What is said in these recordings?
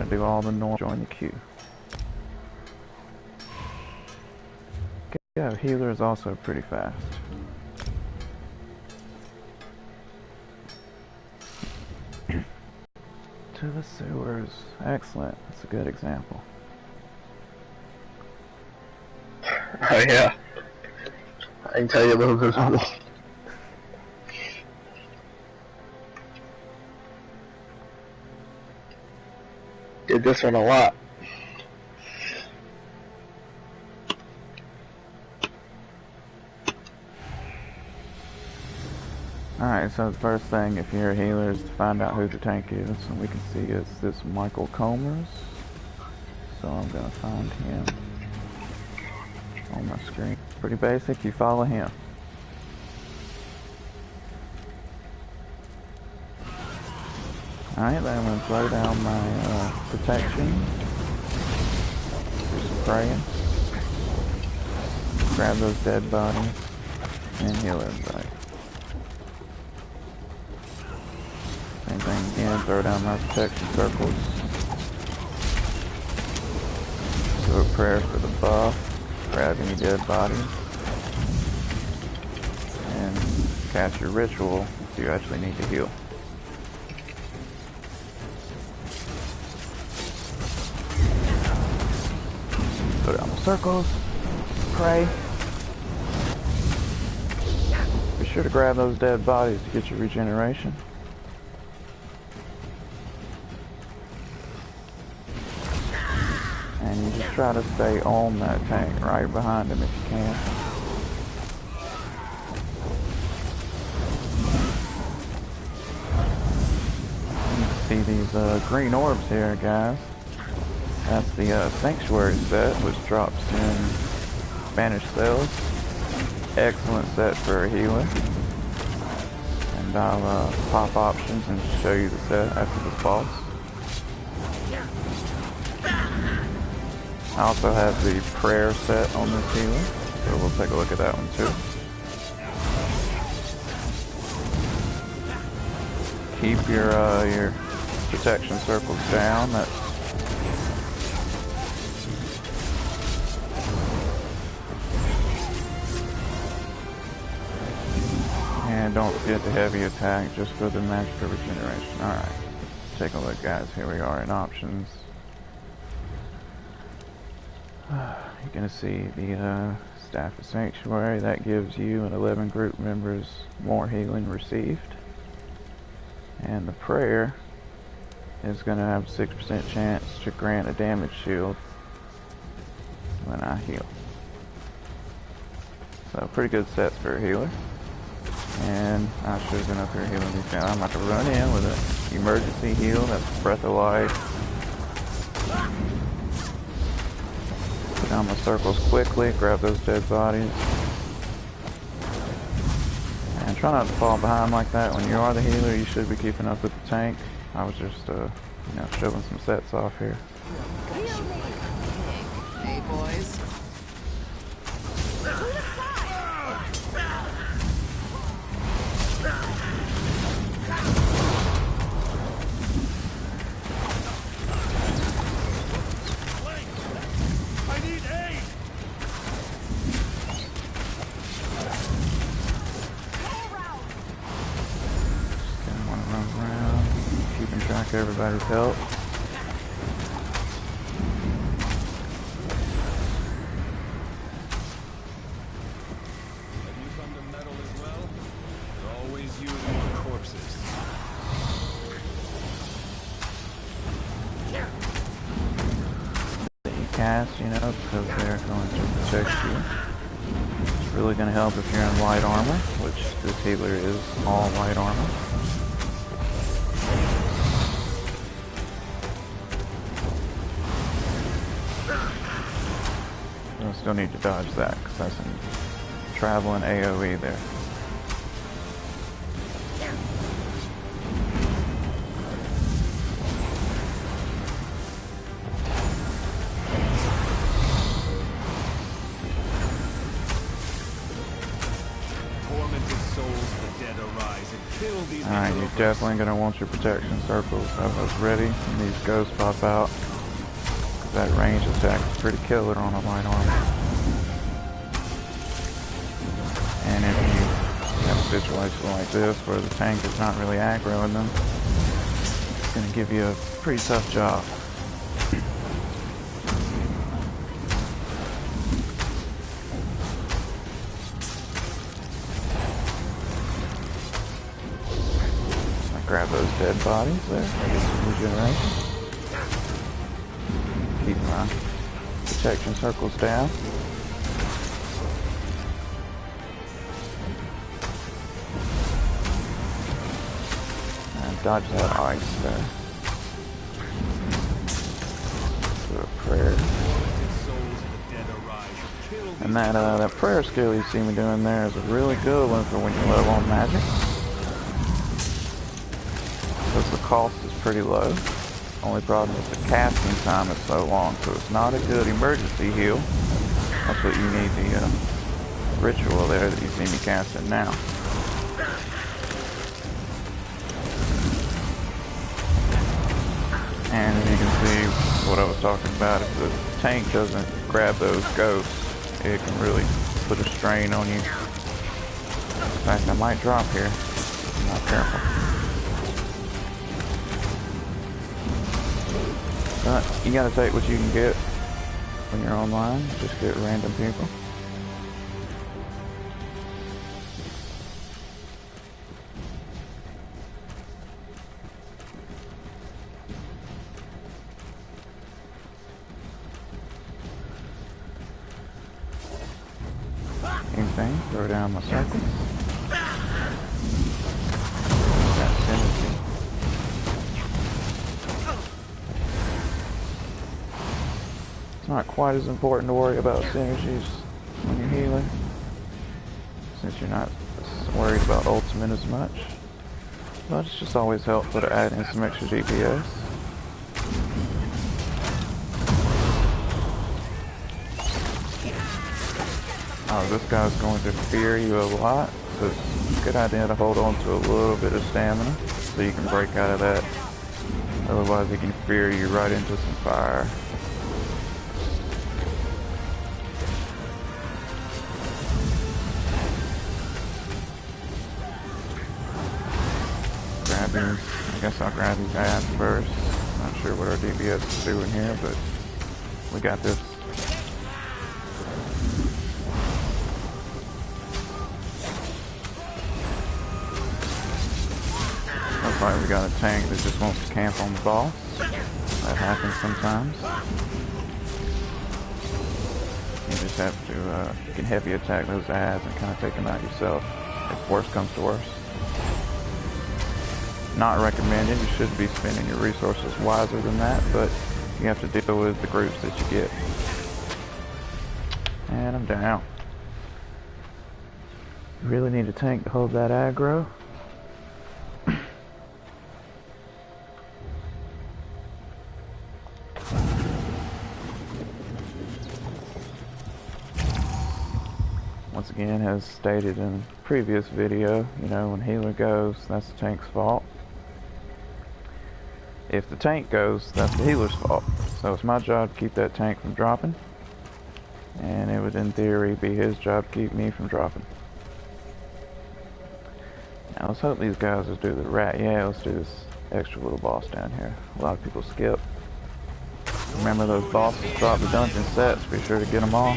gonna do all the normal. Join the queue. Okay, yeah, healer is also pretty fast. To the sewers. Excellent. That's a good example. Oh yeah. I can tell you a little bit about it. Did this one a lot. Alright, so the first thing, if you're a healer, is to find out who the tank is. And we can see it's this Michael Comers. So I'm gonna find him on my screen. Pretty basic, you follow him. Alright, then I'm gonna throw down my protection. Do some praying. Grab those dead bodies and heal everybody. Same thing again, throw down my protection circles. Do a prayer for the buff, grab any dead bodies, and cast your ritual if you actually need to heal. Go down the circles, pray. Be sure to grab those dead bodies to get your regeneration. And you just try to stay on that tank, right behind him if you can. You see these green orbs here, guys. That's the Sanctuary set, which drops in Spanish cells. Excellent set for a healer. And I'll pop options and show you the set after this boss. I also have the prayer set on this healer, so we'll take a look at that one too. Keep your protection circles down. And don't forget the heavy attack just for the magical regeneration. Alright, take a look, guys. Here we are in options. You're going to see the Staff of Sanctuary. That gives you and 11 group members more healing received. And the prayer is going to have a 6% chance to grant a damage shield when I heal. So pretty good sets for a healer. And I should have been up here healing these guys. I'm about to run in with an emergency heal. That's Breath of Life. Put down my circles quickly, grab those dead bodies. And try not to fall behind like that. When you are the healer, you should be keeping up with the tank. I was just, showing some sets off here. Hey, boys. Everybody's help. Have you come to metal as well? They're always you and more corpses. That you cast, because they're going to protect you. It's really going to help if you're in light armor, which this healer is all light armor. Still need to dodge that because that's some traveling AoE there. Tormented souls of the dead arise and kill these Alright, you're definitely going to want your protection circles. Have those ready when these ghosts pop out. Because that range attack is pretty killer on a light armor. And if you have a situation like this where the tank is not really aggroing them, it's going to give you a pretty tough job. Grab those dead bodies there. I get some regeneration. Keep my protection circles down. And dodge that ice there. Do a prayer. And that prayer skill you see me doing there is a really good one for when you level on magic. Because the cost is pretty low. Only problem is the casting time is so long, so it's not a good emergency heal. That's what you need the ritual there that you see me casting now. And as you can see what I was talking about, if the tank doesn't grab those ghosts, it can really put a strain on you. In fact, I might drop here. I'm not careful. But you gotta take what you can get when you're online. Just get random people. Anything, throw down my circles. That's synergy. It's not quite as important to worry about synergies when you're healing, since you're not worried about ultimate as much. But it's just always helpful to add in some extra DPS. Oh, this guy's going to fear you a lot, so it's a good idea to hold on to a little bit of stamina so you can break out of that. Otherwise he can fear you right into some fire. I guess I'll grab these ads first. Not sure what our DPS is doing here, but we got this. Looks like we got a tank that just wants to camp on the boss. That happens sometimes. You just have to, you can heavy attack those ads and kind of take them out yourself if worse comes to worse. Not recommended. You should be spending your resources wiser than that, but you have to deal with the groups that you get. And I'm down. You really need a tank to hold that aggro. Once again, as stated in a previous video, you know, when healer goes, that's the tank's fault. If the tank goes, that's the healer's fault. So it's my job to keep that tank from dropping. And it would, in theory, be his job to keep me from dropping. Now, let's hope these guys will do the rat. Yeah, let's do this extra little boss down here. A lot of people skip. Remember those bosses drop the dungeon sets. Be sure to get them all.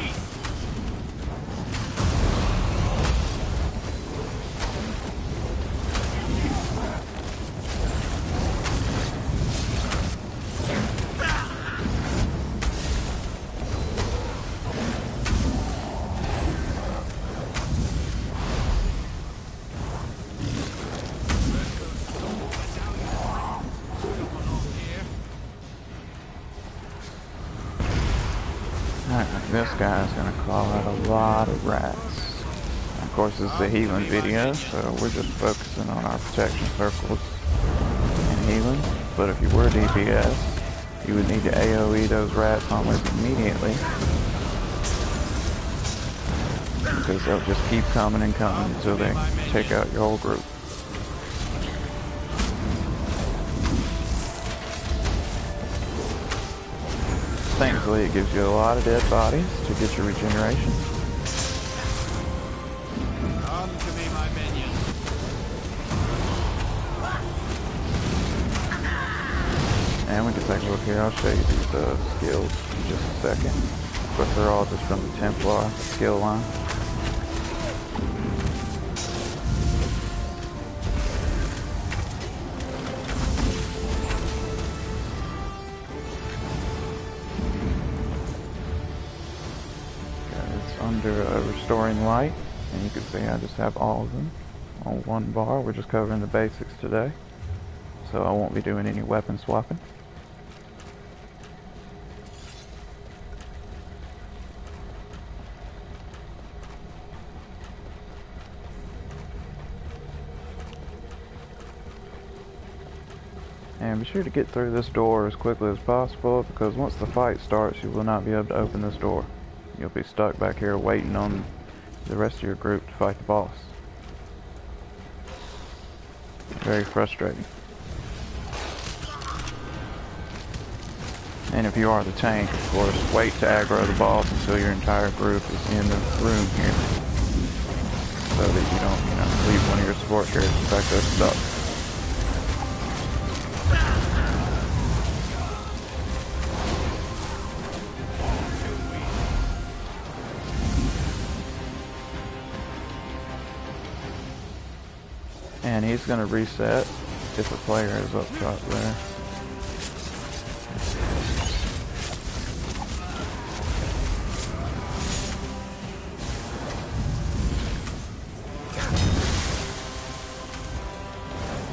This guy's gonna call out a lot of rats. Of course, this is a healing video, so we're just focusing on our protection circles and healing. But if you were DPS, you would need to AoE those rats almost immediately, because they'll just keep coming and coming until they take out your whole group. thankfully it gives you a lot of dead bodies to get your regeneration. Come to me, my minions. And we can take a look here. I'll show you these skills in just a second. Of course, they're all just from the Templar skill line. Under restoring light, and you can see I just have all of them on one bar. We're just covering the basics today, so I won't be doing any weapon swapping. And be sure to get through this door as quickly as possible, because once the fight starts you will not be able to open this door. You'll be stuck back here waiting on the rest of your group to fight the boss. Very frustrating. And if you are the tank, of course, wait to aggro the boss until your entire group is in the room here, so that you don't, leave one of your support characters back there stuck. And he's going to reset if a player is up top there.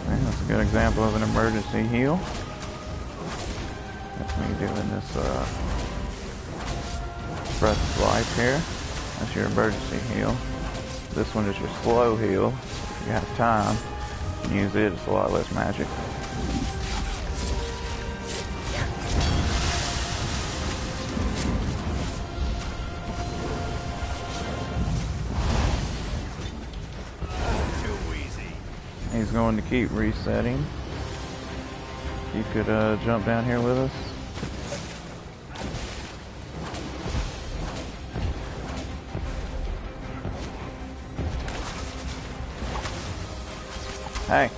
And that's a good example of an emergency heal. That's me doing this breath of life here. That's your emergency heal. This one is your slow heal. If you have time, you can use it. It's a lot less magic. He's going to keep resetting. You could jump down here with us. Hey.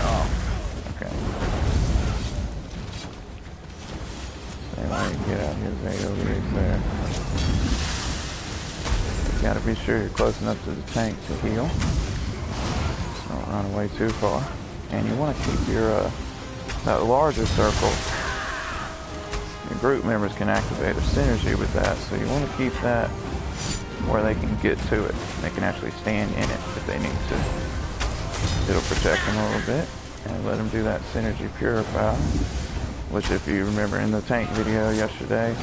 Oh, okay. Same way you get out his AoEs there. Gotta be sure you're close enough to the tank to heal. Just don't run away too far. And you want to keep your that larger circle. Your group members can activate a synergy with that, so you want to keep that where they can get to it. They can actually stand in it if they need to. It'll protect them a little bit and let them do that synergy purify, which, if you remember in the tank video yesterday,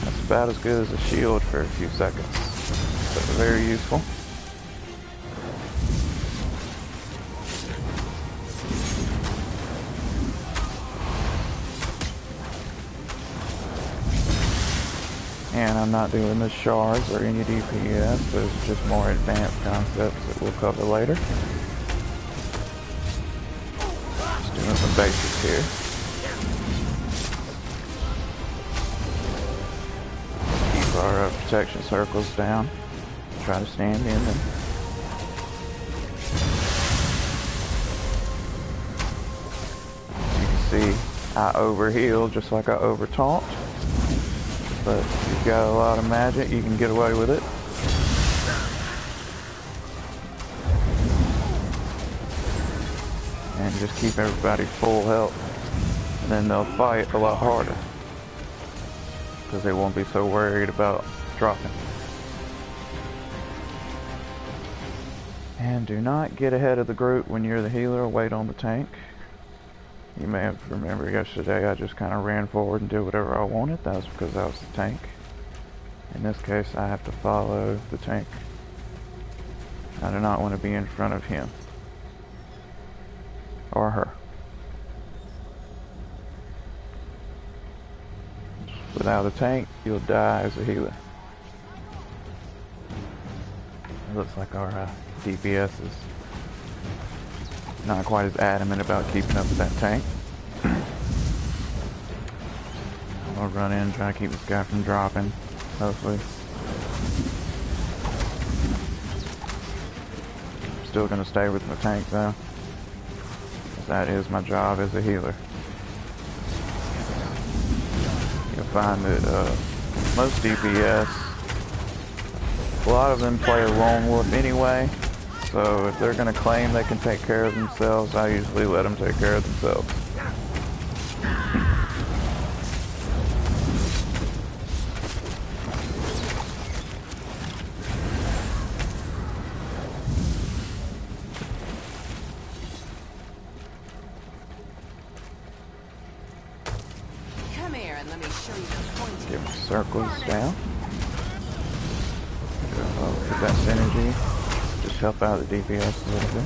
that's about as good as a shield for a few seconds. So very useful. And I'm not doing the shards or any DPS, those are just more advanced concepts that we'll cover later. Just doing some basics here. Keep our protection circles down. Try to stand in them. You can see I overheal just like I over taunt, but if you've got a lot of magic, you can get away with it. And just keep everybody full health, and then they'll fight a lot harder because they won't be so worried about dropping. And do not get ahead of the group when you're the healer. Wait on the tank. You may have remembered yesterday I just kind of ran forward and did whatever I wanted. That was because I was the tank. In this case, I have to follow the tank. I do not want to be in front of him. or her. Without a tank, you'll die as a healer. It looks like our DPS is not quite as adamant about keeping up with that tank. I'll run in and try to keep this guy from dropping, hopefully. Still gonna stay with my tank though, 'cause that is my job as a healer. You'll find that most DPS, a lot of them play a lone wolf anyway, so if they're gonna claim they can take care of themselves, I usually let them take care of themselves. Give them circles down. Get that synergy. Just help out the DPS a little bit.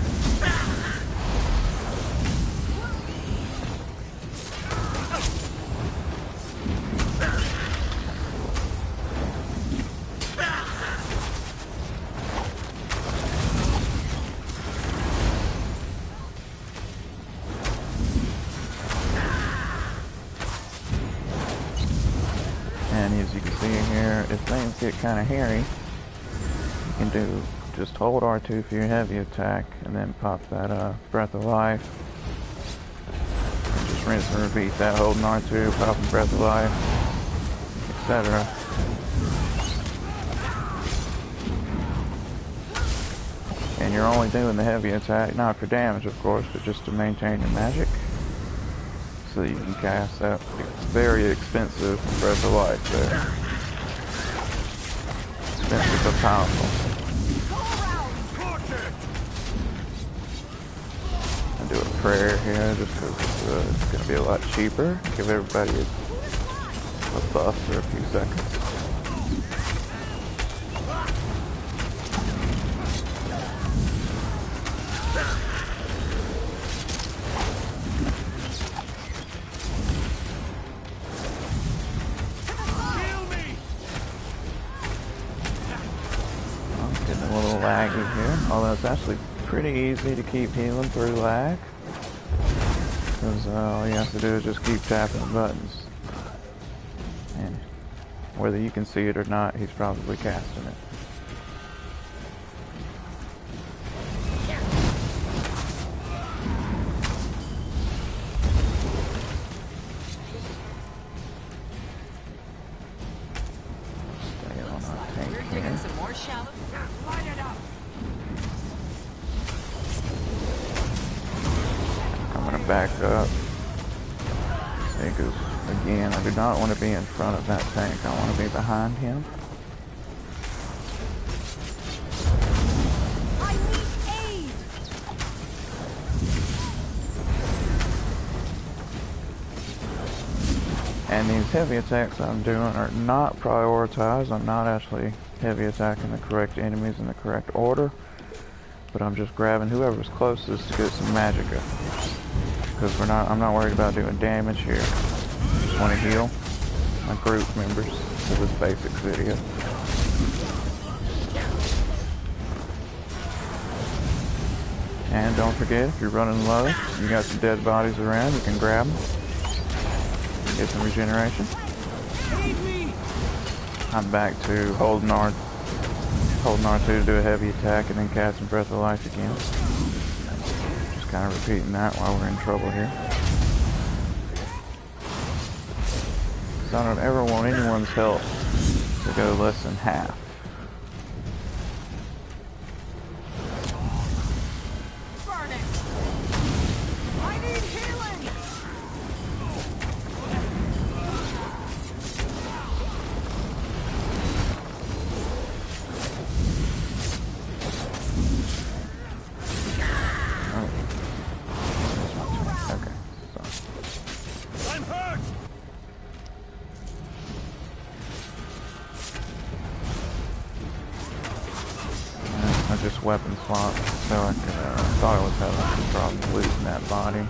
And as you can see here, if things get kind of hairy, you can do just hold R2 for your heavy attack, and then pop that Breath of Life. And just rinse and repeat that, holding R2, popping Breath of Life, etc. And you're only doing the heavy attack, not for damage of course, but just to maintain your magic. So that you can cast that very expensive Breath of Life there. Expensive but powerful. I do a prayer here just because it's going to be a lot cheaper. Give everybody a buff for a few seconds. Laggy here, although it's actually pretty easy to keep healing through lag, because all you have to do is just keep tapping the buttons, and whether you can see it or not, he's probably casting it. Stay on our tank here. Back up, because again, I do not want to be in front of that tank. I want to be behind him. I need aid. And these heavy attacks I'm doing are not prioritized. I'm not actually heavy attacking the correct enemies in the correct order, but I'm just grabbing whoever's closest to get some magicka. Because I'm not worried about doing damage here. Just want to heal my group members for this basic video. And don't forget, if you're running low, you got some dead bodies around, you can grab them. Get some regeneration. I'm back to holding R2 to do a heavy attack and then casting Breath of Life again. Kind of repeating that while we're in trouble here. So I don't ever want anyone's help to go less than half. Burn it. I need healing. Just weapon swap, so I thought I was having some problems losing that body.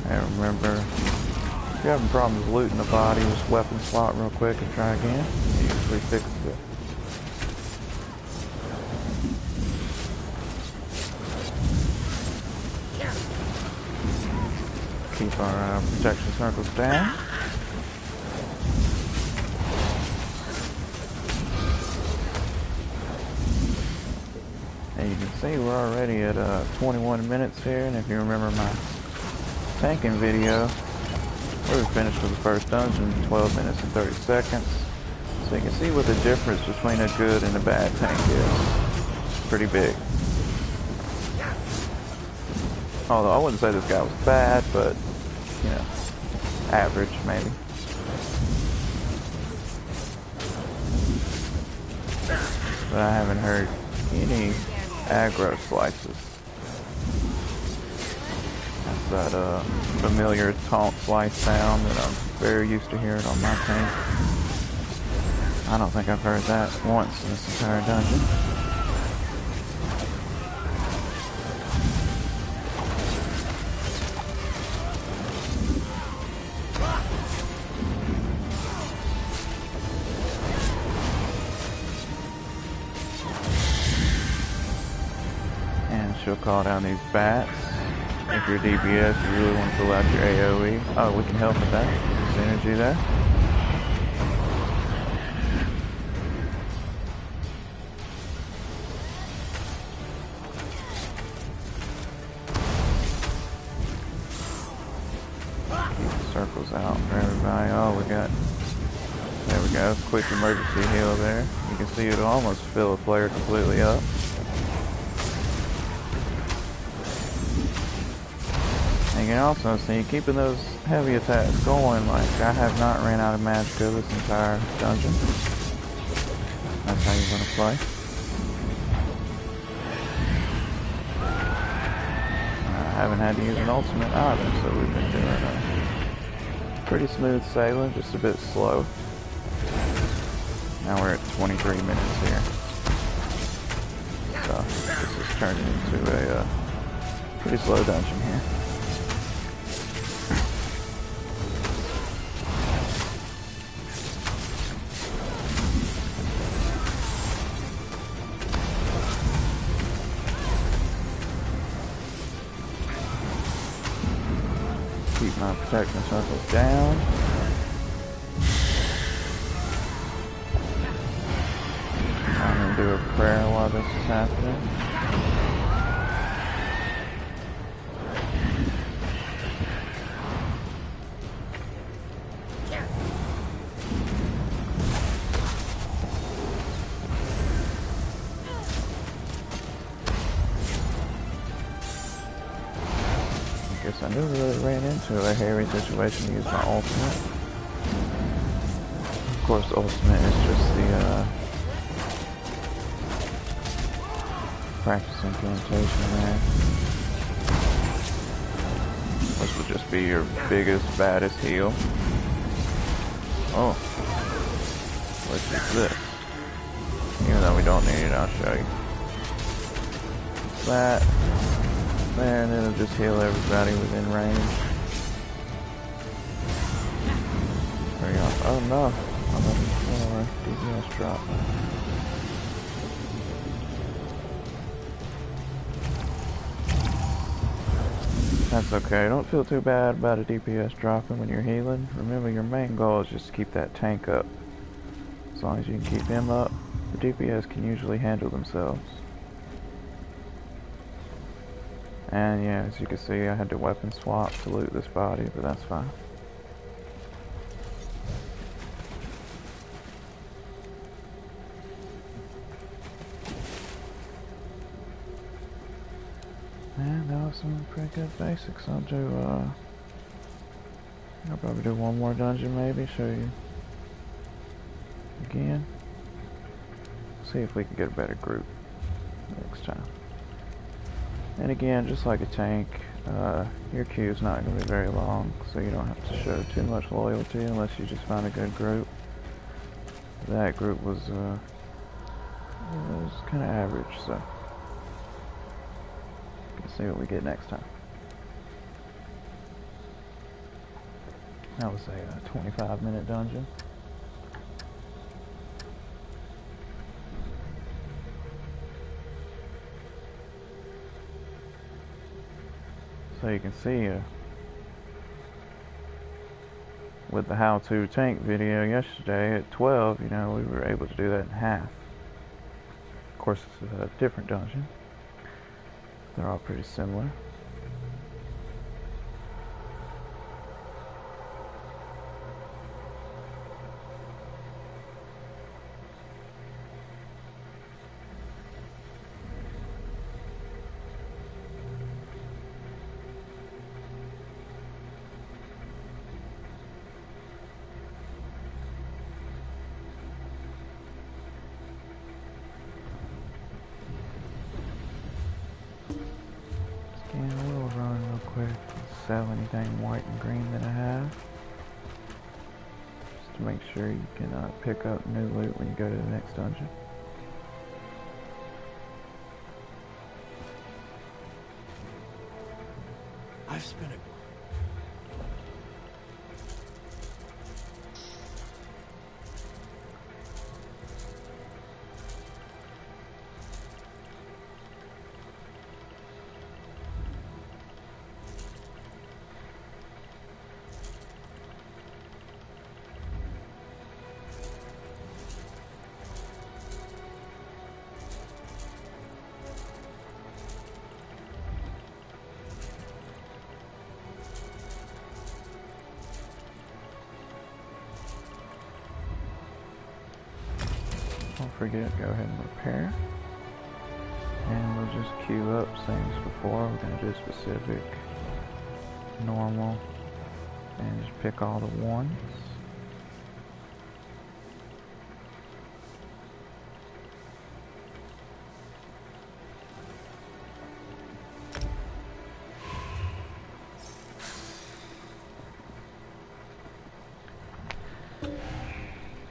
And remember, if you're having problems looting the body, just weapon swap real quick and try again. It usually fixes it. Keep our protection circles down. And you can see we're already at 21 minutes here, and if you remember my tanking video, we finished with the first dungeon in 12 minutes and 30 seconds. So you can see what the difference between a good and a bad tank is. It's pretty big. Although I wouldn't say this guy was bad, but, you know, average maybe. But I haven't heard any aggro slices. That's that familiar taunt slice sound that I'm very used to hearing on my tank. I don't think I've heard that once in this entire dungeon. She'll call down these bats. If you're DPS, you really want to pull out your AoE. Oh, we can help with that. Synergy there. Keep the circles out for everybody. Oh, we got... There we go. Quick emergency heal there. You can see it'll almost fill a player completely up. You can also see keeping those heavy attacks going. Like, I have not ran out of magicka this entire dungeon. That's how you're going to play. I haven't had to use an ultimate either, so we've been doing pretty smooth sailing, just a bit slow. Now we're at 23 minutes here. So this is turning into a pretty slow dungeon here. Keep my protection circles down. I'm going to do a prayer while this is happening. I never really ran into a hairy situation to use my ultimate. Of course, the ultimate is just the practice incantation there. This would just be your biggest, baddest heal. Oh. Which is this. Even though we don't need it, I'll show you. That. There, and it'll just heal everybody within range. There we go. Oh no! I'm on the DPS drop. That's okay. Don't feel too bad about a DPS dropping when you're healing. Remember, your main goal is just to keep that tank up. As long as you can keep him up, the DPS can usually handle themselves. And yeah, as you can see, I had to weapon swap to loot this body, but that's fine. And that was some pretty good basics. I'll probably do one more dungeon maybe, show you again. See if we can get a better group next time. And again, just like a tank, your queue is not going to be very long, so you don't have to show too much loyalty unless you just find a good group. That group was kind of average, so we'll see what we get next time. That was a 25-minute dungeon. So you can see with the how-to tank video yesterday at 12, you know, we were able to do that in half. Of course, it's a different dungeon. They're all pretty similar. Scan a little run real quick. Sell anything white and green that I have. Just to make sure you can pick up new loot when you go to the next dungeon. I've spent a Don't forget, go ahead and repair. And we'll just queue up, same as before. We're going to do specific, normal, and just pick all the ones.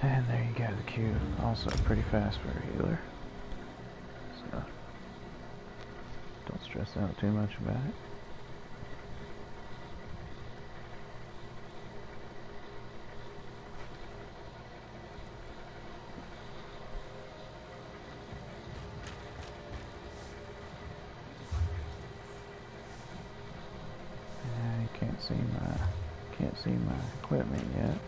And there you go, the queue. Also pretty fast for a healer. So, don't stress out too much about it. You can't see my equipment yet.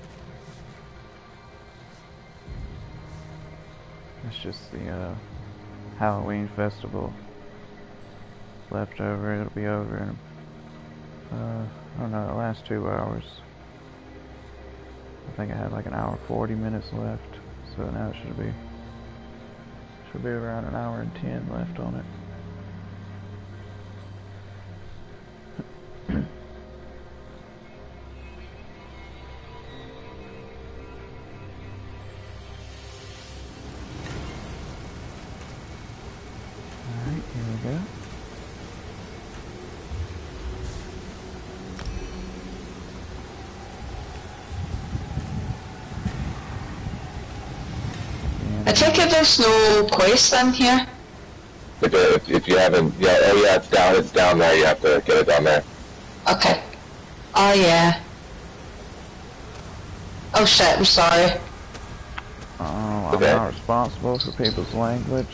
It's just the Halloween festival leftover. It'll be over in I don't know, the last 2 hours. I think I had like an hour 40 minutes left, so now it should be around an hour and 10 left on it. Alright, here we go. I take it there's no quest in here? If you haven't, yeah, oh yeah, it's down there, you have to get it down there. Okay. Oh yeah. Oh shit, I'm sorry. I'm Okay. not responsible for people's language.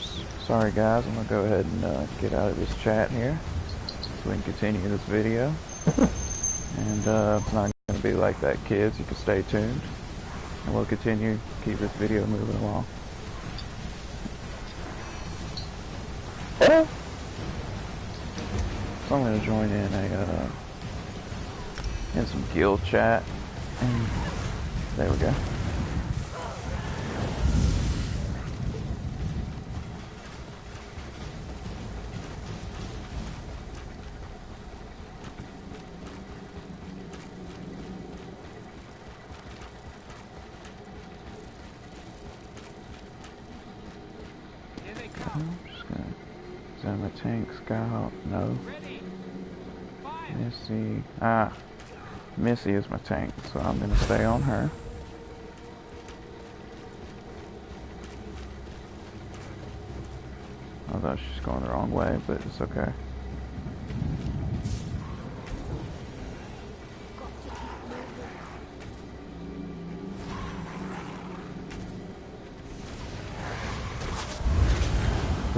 Sorry guys, I'm gonna go ahead and get out of this chat here so we can continue this video. And it's not gonna be like that, kids. You can stay tuned, and we'll continue keep this video moving along. So I'm gonna join in some guild chat, and there we go. Here they come. I'm just gonna, is that my tank scout? No. Ready. Fire. Missy. Missy is my tank, so I'm gonna stay on her. Although she's going the wrong way, but it's okay.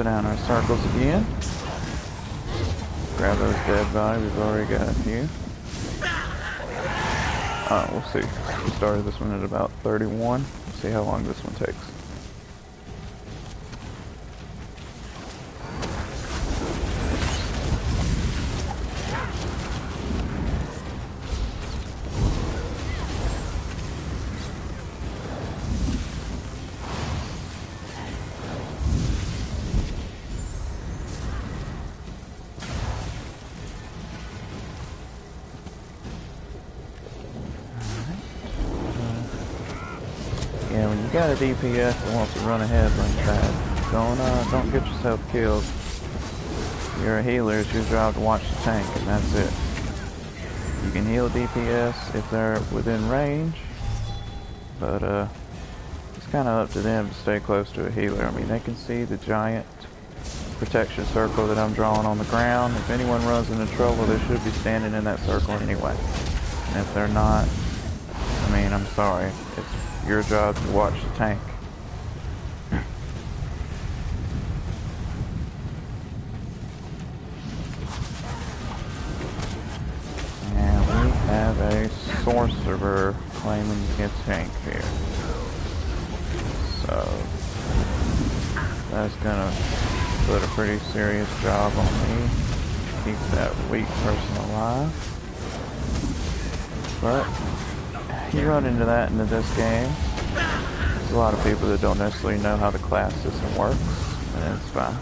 put down our circles again. Grab those dead bodies, we've already got a few. We'll see. We started this one at about 31. We'll see how long this one takes. Yeah, when you got a DPS that wants to run ahead like that, don't get yourself killed. You're a healer, it's your job to watch the tank, and that's it. You can heal DPS if they're within range, but it's kind of up to them to stay close to a healer. I mean, they can see the giant protection circle that I'm drawing on the ground. If anyone runs into trouble, they should be standing in that circle anyway. And if they're not, I mean, I'm sorry. It's your job to watch the tank. And we have a sorcerer claiming his tank here. So that's gonna put a pretty serious job on me to keep that weak person alive. But you run into that into this game. There's a lot of people that don't necessarily know how the class system works, and it's fine.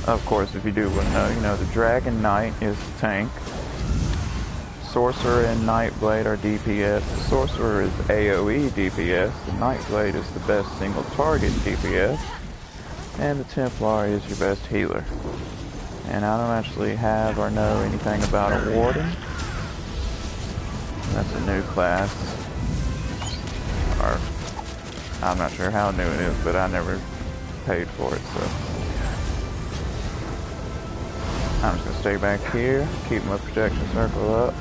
Of course, if you do want to know, you know the Dragon Knight is the tank. Sorcerer and Nightblade are DPS. The Sorcerer is AoE DPS. The Nightblade is the best single target DPS. And the Templar is your best healer. And I don't actually have or know anything about a Warden. That's a new class. Or, I'm not sure how new it is, but I never paid for it, so. I'm just gonna stay back here, keep my protection circle up.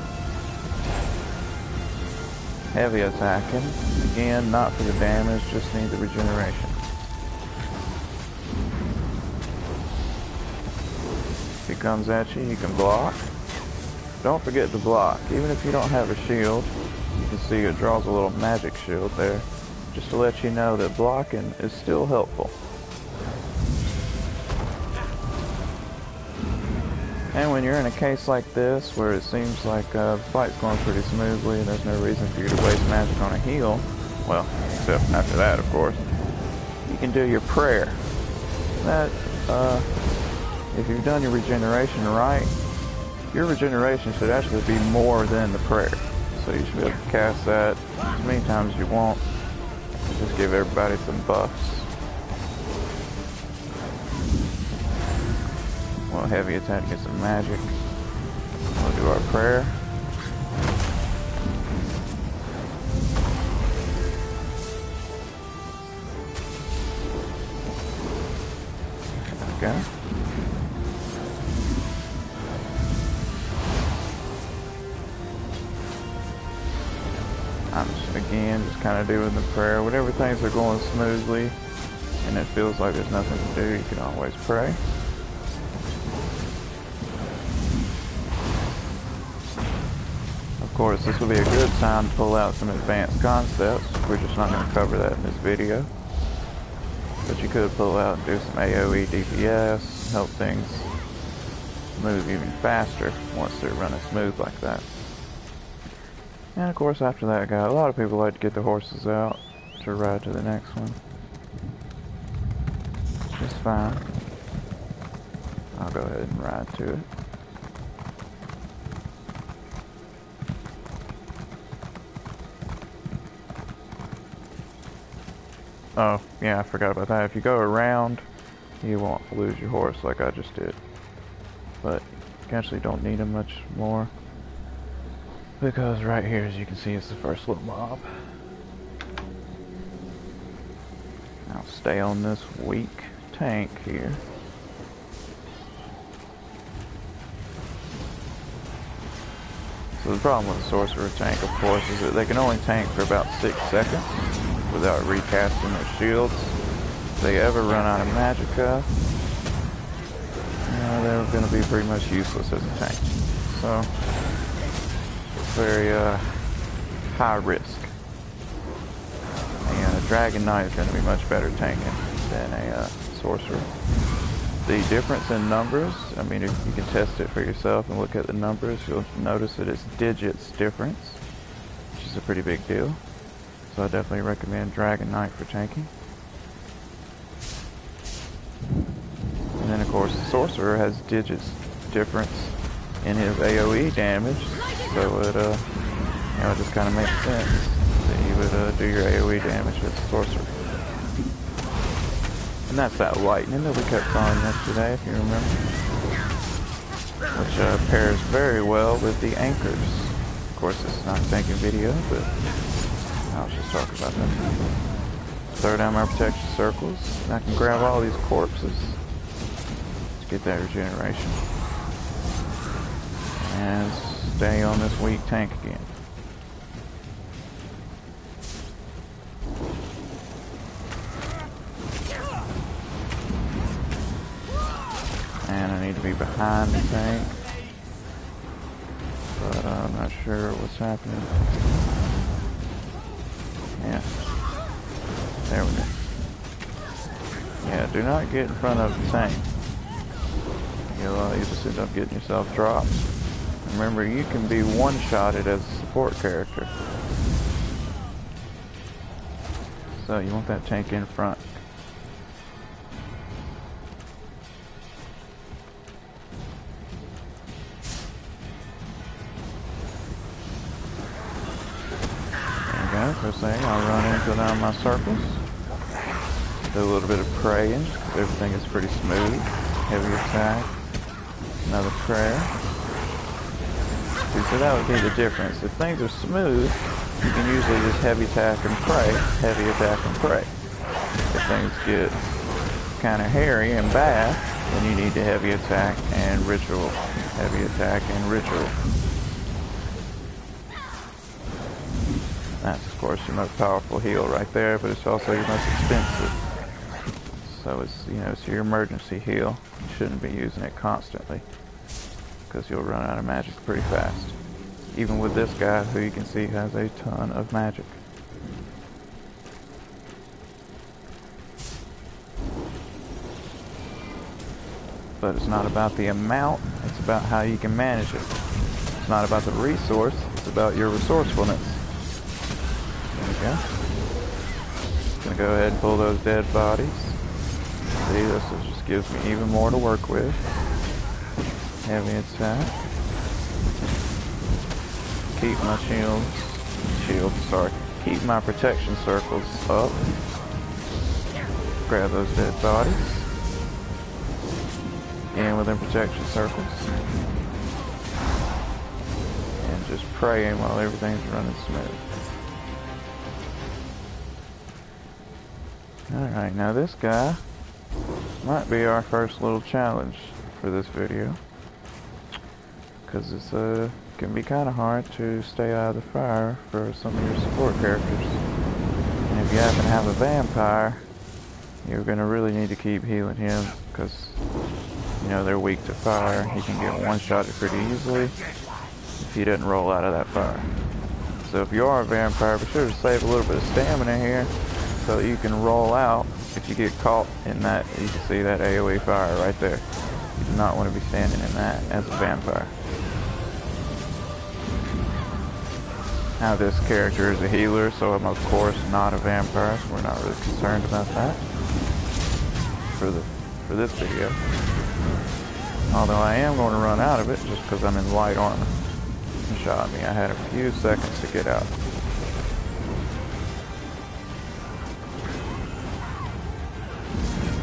Heavy attacking. Again, not for the damage, just need the regeneration. If he comes at you, you can block. Don't forget to block. Even if you don't have a shield, you can see it draws a little magic shield there. Just to let you know that blocking is still helpful. And when you're in a case like this, where it seems like the fight's going pretty smoothly and there's no reason for you to waste magic on a heal, well, except after that, of course, you can do your prayer. That, if you've done your regeneration right, your regeneration should actually be more than the prayer. So you should be able to cast that as many times as you want. Just give everybody some buffs. Well, heavy attack, get some magic. We'll do our prayer. Okay. I'm just kind of doing the prayer. Whenever things are going smoothly and it feels like there's nothing to do, you can always pray. Of course, this will be a good time to pull out some advanced concepts. We're just not going to cover that in this video. But you could pull out and do some AoE DPS, help things move even faster once they're running smooth like that. And of course, after that guy, a lot of people like to get the horses out to ride to the next one. Just fine. I'll go ahead and ride to it. Oh, yeah, I forgot about that. If you go around, you won't lose your horse like I just did. But you actually don't need him much more. Because right here, as you can see, it's the first little mob. I'll stay on this weak tank here. So the problem with the sorcerer tank, of course, is that they can only tank for about 6 seconds. without recasting their shields. If they ever run out of magicka, they're going to be pretty much useless as a tank. So, it's very high risk. And a Dragon Knight is going to be much better tanking than a sorcerer. The difference in numbers, I mean, if you can test it for yourself and look at the numbers, you'll notice that it's digits difference, which is a pretty big deal. So I definitely recommend Dragon Knight for tanking. And then of course the sorcerer has digits difference in his AoE damage, so it it just kind of makes sense that you would do your AoE damage as a sorcerer. And that's that lightning that we kept on yesterday, if you remember, which pairs very well with the anchors. Of course, it's not a tanking video, but I'll just talk about that. Throw down my protection circles, and I can grab all these corpses to get that regeneration. And stay on this weak tank again. And I need to be behind the tank, but I'm not sure what's happening. Yeah, there we go. Yeah, do not get in front of the tank. You just end up getting yourself dropped. Remember, you can be one-shotted as a support character. So you want that tank in front. First thing, I'll run in, go down my circles, do a little bit of praying, because everything is pretty smooth. Heavy attack, another prayer. See, so that would be the difference. If things are smooth, you can usually just heavy attack and pray, heavy attack and pray. If things get kind of hairy and bad, then you need to heavy attack and ritual. Heavy attack and ritual. That's, of course, your most powerful heal right there, but it's also your most expensive. So it's, it's your emergency heal. You shouldn't be using it constantly, because you'll run out of magic pretty fast. Even with this guy, who you can see has a ton of magic. But it's not about the amount, it's about how you can manage it. It's not about the resource, it's about your resourcefulness. There we go. Gonna go ahead and pull those dead bodies. See, this just gives me even more to work with. Heavy attack. Keep my keep my protection circles up. Grab those dead bodies. Again within protection circles. And just praying while everything's running smooth. Alright, now this guy might be our first little challenge for this video, because it's can be kind of hard to stay out of the fire for some of your support characters. And if you happen to have a vampire, you're going to really need to keep healing him, because they're weak to fire. He can get one-shotted pretty easily if he doesn't roll out of that fire. So if you are a vampire, be sure to save a little bit of stamina here, so that you can roll out if you get caught in that. You can see that AoE fire right there. You do not want to be standing in that as a vampire. Now this character is a healer, so I'm of course not a vampire, so we're not really concerned about that for this video. Although I am going to run out of it just because I'm in light armor. He shot me. I had a few seconds to get out.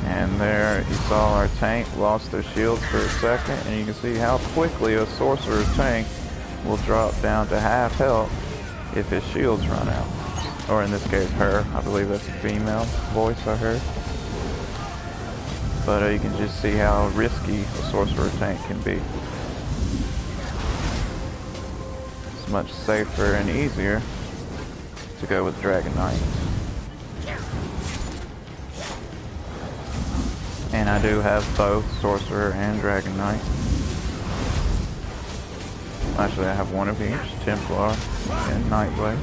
And there you saw our tank lost their shields for a second, and you can see how quickly a sorcerer's tank will drop down to half health if his shields run out. Or in this case her, I believe that's a female voice I heard. But you can just see how risky a sorcerer tank can be. It's much safer and easier to go with Dragon Knight. And I do have both Sorcerer and Dragon Knight. Actually, I have one of each, Templar and Nightblade.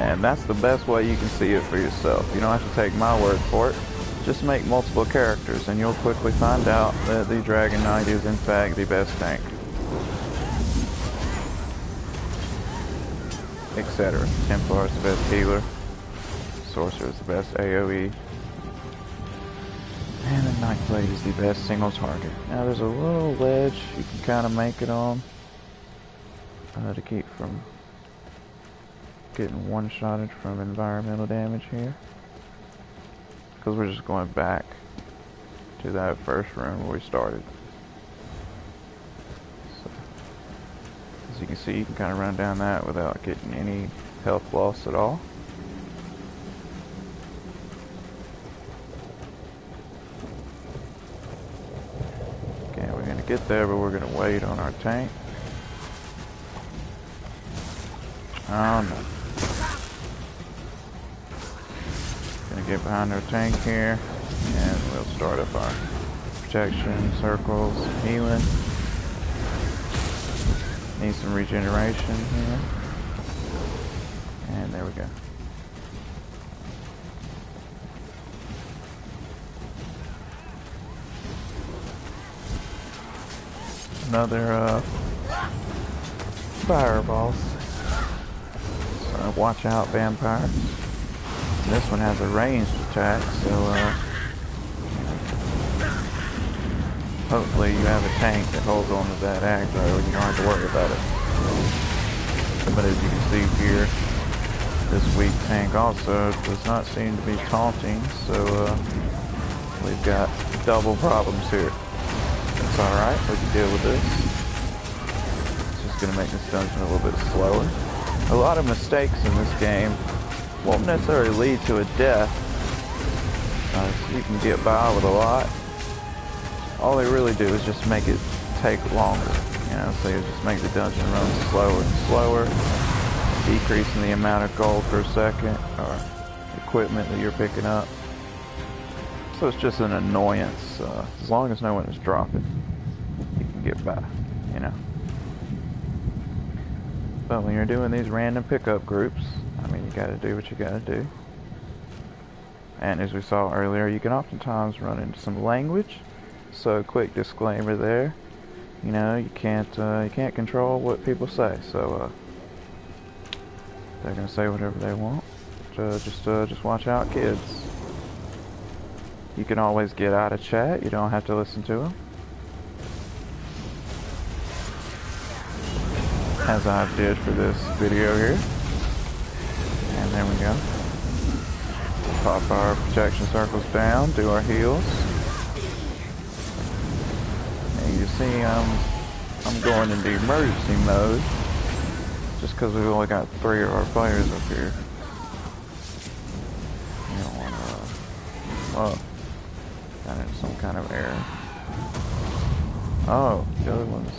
And that's the best way you can see it for yourself. You don't have to take my word for it. Just make multiple characters and you'll quickly find out that the Dragon Knight is in fact the best tank. Etc. Templar is the best healer. Sorcerer is the best AoE. And the Nightblade is the best single target. Now there's a little ledge you can kind of make it on to keep from getting one-shotted from environmental damage here. Because we're just going back to that first room where we started. So, as you can see, you can kind of run down that without getting any health loss at all. Okay, we're going to get there, but we're going to wait on our tank. Oh no. Gonna get behind our tank here, and we'll start up our protection, circles, healing. Need some regeneration here. And there we go. Another fireballs. So watch out, vampires. This one has a ranged attack, so hopefully you have a tank that holds on to that aggro and you don't have to worry about it. But as you can see here, this weak tank also does not seem to be taunting, so we've got double problems here. That's alright, we can deal with this. It's just going to make this dungeon a little bit slower. A lot of mistakes in this game won't necessarily lead to a death. So you can get by with a lot. All they really do is just make it take longer. You know, so you just make the dungeon run slower and slower, decreasing the amount of gold per second or equipment that you're picking up. So it's just an annoyance. As long as no one is dropping, you can get by, you know. But when you're doing these random pickup groups, I mean, you gotta do what you gotta do. And as we saw earlier, you can oftentimes run into some language. So quick disclaimer there. You know, you can't control what people say. So they're gonna say whatever they want. Just watch out, kids. You can always get out of chat. You don't have to listen to them. As I did for this video here. And there we go. Pop our protection circles down, do our heals. And you see I'm going into emergency mode just because we've only got 3 of our players up here. You don't want to... Oh. Got into some kind of error. Oh, the other one's...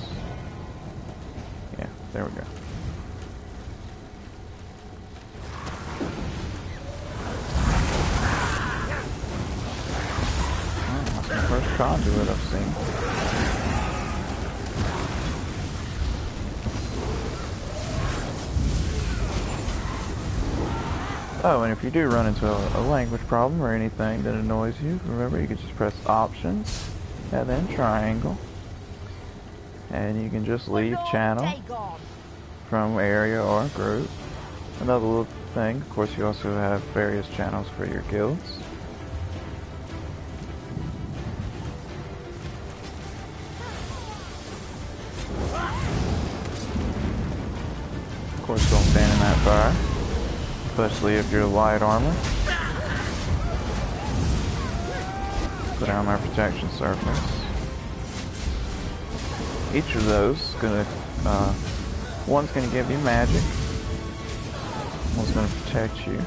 Yeah, there we go. First conduit I've seen. Oh, and if you do run into a language problem or anything that annoys you, remember you can just press options and then triangle. And you can just leave channel from area or group. Another little thing, of course you also have various channels for your guilds. Of course, don't stand in that fire, especially if you're light armor. Put down my protection circles. Each of those is gonna, one's gonna give you magic, one's gonna protect you,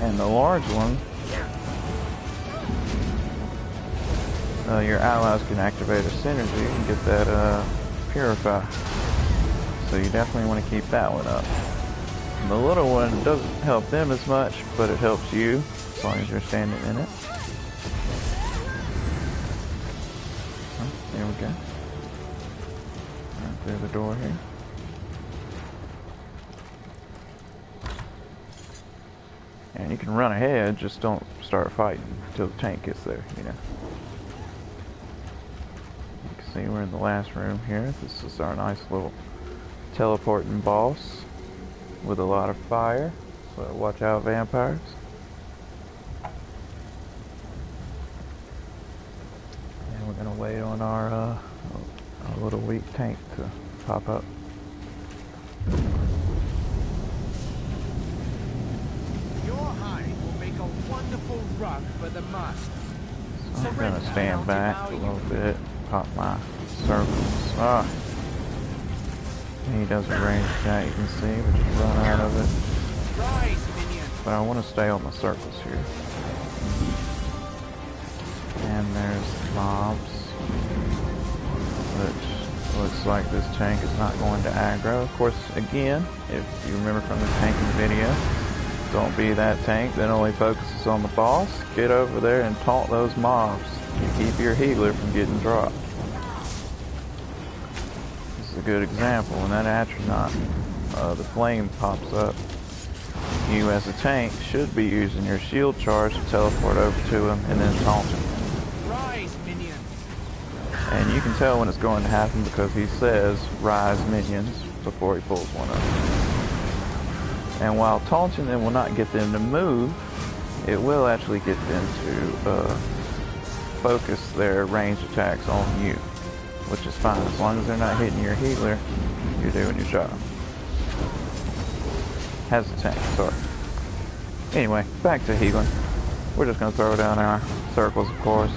and the large one, your allies can activate a synergy and get that purify. So you definitely want to keep that one up. And the little one doesn't help them as much, but it helps you as long as you're standing in it. Oh, there we go. Right through the door here. And you can run ahead, just don't start fighting until the tank gets there, you know. You can see we're in the last room here. This is our nice little teleporting boss with a lot of fire. So watch out, vampires. And we're gonna wait on our little weak tank to pop up. Wonderful rug for the master. So I'm gonna stand back a little bit, pop my circles. Ah, he does a range attack, you can see, we just run out of it. But I want to stay on my circles here. And there's mobs, which looks like this tank is not going to aggro. Of course, again, if you remember from the tanking video, don't be that tank that only focuses on the boss. Get over there and taunt those mobs. You keep your healer from getting dropped. This is a good example. When that astronaut, the flame pops up, you as a tank should be using your shield charge to teleport over to him and then taunt him. Rise, minions. And you can tell when it's going to happen because he says, "Rise, minions," before he pulls one up. And while taunting them will not get them to move, it will actually get them to focus their range attacks on you, which is fine. As long as they're not hitting your healer, you're doing your job. Has a tank, sorry. Anyway, back to healing. We're just going to throw down our circles, of course.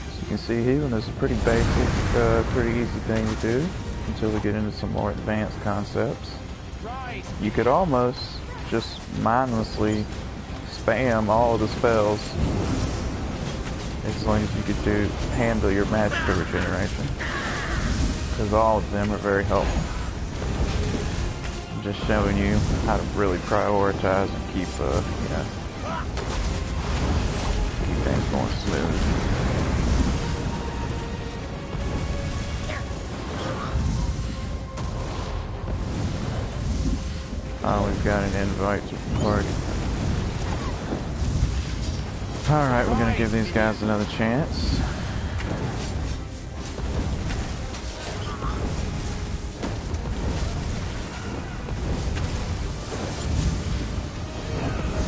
As you can see, healing is a pretty basic, pretty easy thing to do until we get into some more advanced concepts. You could almost just mindlessly spam all the spells as long as you could handle your magic regeneration, because all of them are very helpful. I'm just showing you how to really prioritize and keep keep things going smooth. Oh, we've got an invite to the party. Alright, we're gonna give these guys another chance.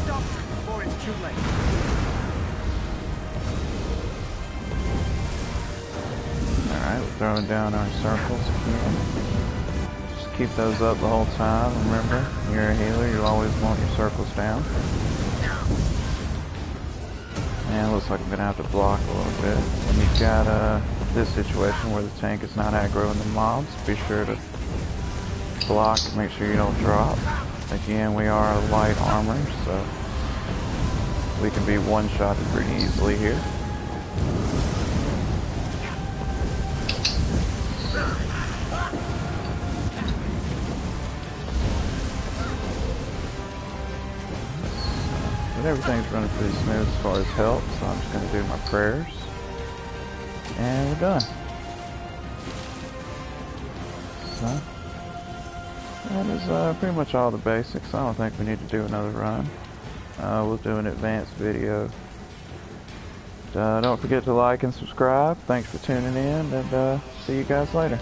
Stop before it's too late. Alright, we're throwing down our circles again. Keep those up the whole time. Remember, you're a healer, you always want your circles down. And it looks like I'm going to have to block a little bit. When you've got this situation where the tank is not aggroing the mobs, be sure to block and make sure you don't drop. Again, we are light armor, so we can be one-shotted pretty easily here. Everything's running pretty smooth as far as health, so I'm just going to do my prayers. And we're done. So, that is pretty much all the basics. I don't think we need to do another run. We'll do an advanced video. Don't forget to like and subscribe. Thanks for tuning in, and see you guys later.